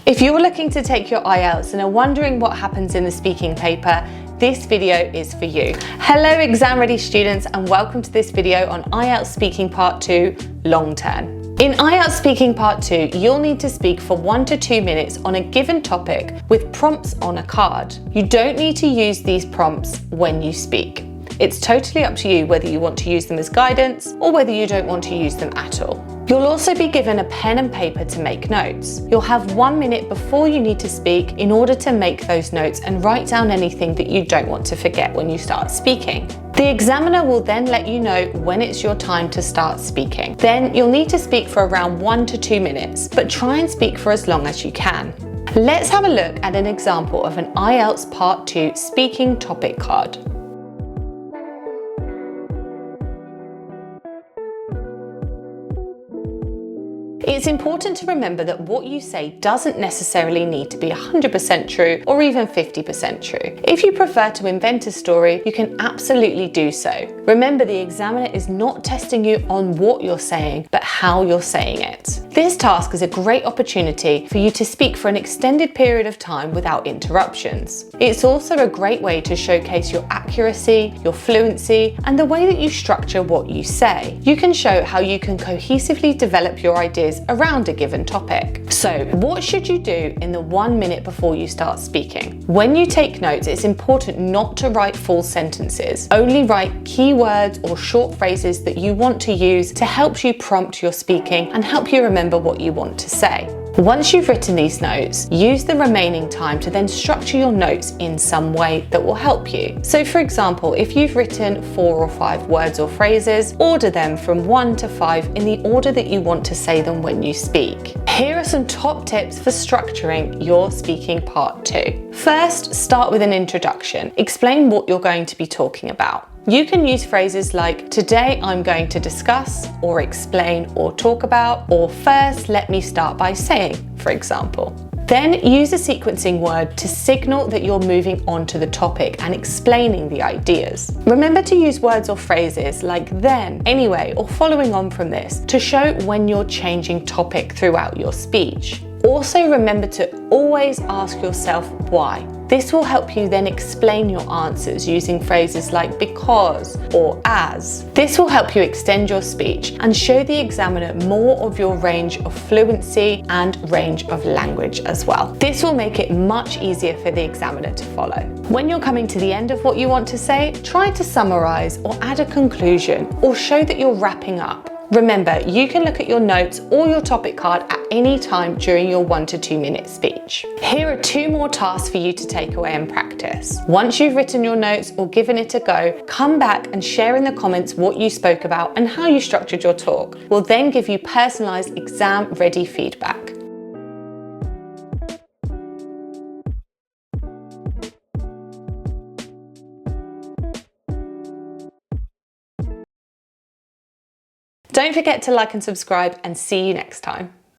If you're looking to take your IELTS and are wondering what happens in the speaking paper, this video is for you. Hello exam ready students and welcome to this video on IELTS Speaking Part 2 Long Term. In IELTS Speaking Part 2, you'll need to speak for 1 to 2 minutes on a given topic with prompts on a card. You don't need to use these prompts when you speak. It's totally up to you whether you want to use them as guidance or whether you don't want to use them at all. You'll also be given a pen and paper to make notes. You'll have 1 minute before you need to speak in order to make those notes and write down anything that you don't want to forget when you start speaking. The examiner will then let you know when it's your time to start speaking. Then you'll need to speak for around 1 to 2 minutes, but try and speak for as long as you can. Let's have a look at an example of an IELTS Part 2 speaking topic card. It's important to remember that what you say doesn't necessarily need to be 100% true or even 50% true. If you prefer to invent a story, you can absolutely do so. Remember, the examiner is not testing you on what you're saying, but how you're saying it. This task is a great opportunity for you to speak for an extended period of time without interruptions. It's also a great way to showcase your accuracy, your fluency, and the way that you structure what you say. You can show how you can cohesively develop your ideas around a given topic. So, what should you do in the 1 minute before you start speaking? When you take notes, it's important not to write full sentences. Only write key words or short phrases that you want to use to help you prompt your speaking and help you remember what you want to say. Once you've written these notes, use the remaining time to then structure your notes in some way that will help you. So for example, if you've written 4 or 5 words or phrases, order them from 1 to 5 in the order that you want to say them when you speak. Here are some top tips for structuring your speaking part 2. First, start with an introduction. Explain what you're going to be talking about. You can use phrases like, today I'm going to discuss, or explain, or talk about, or first let me start by saying, for example. Then use a sequencing word to signal that you're moving on to the topic and explaining the ideas. Remember to use words or phrases like then, anyway, or following on from this to show when you're changing topic throughout your speech. Also remember to always ask yourself why. This will help you then explain your answers using phrases like because or as. This will help you extend your speech and show the examiner more of your range of fluency and range of language as well. This will make it much easier for the examiner to follow. When you're coming to the end of what you want to say, try to summarize or add a conclusion or show that you're wrapping up. Remember, you can look at your notes or your topic card at any time during your 1 to 2 minute speech. Here are 2 more tasks for you to take away and practice. Once you've written your notes or given it a go, come back and share in the comments what you spoke about and how you structured your talk. We'll then give you personalised exam-ready feedback. Don't forget to like and subscribe and see you next time.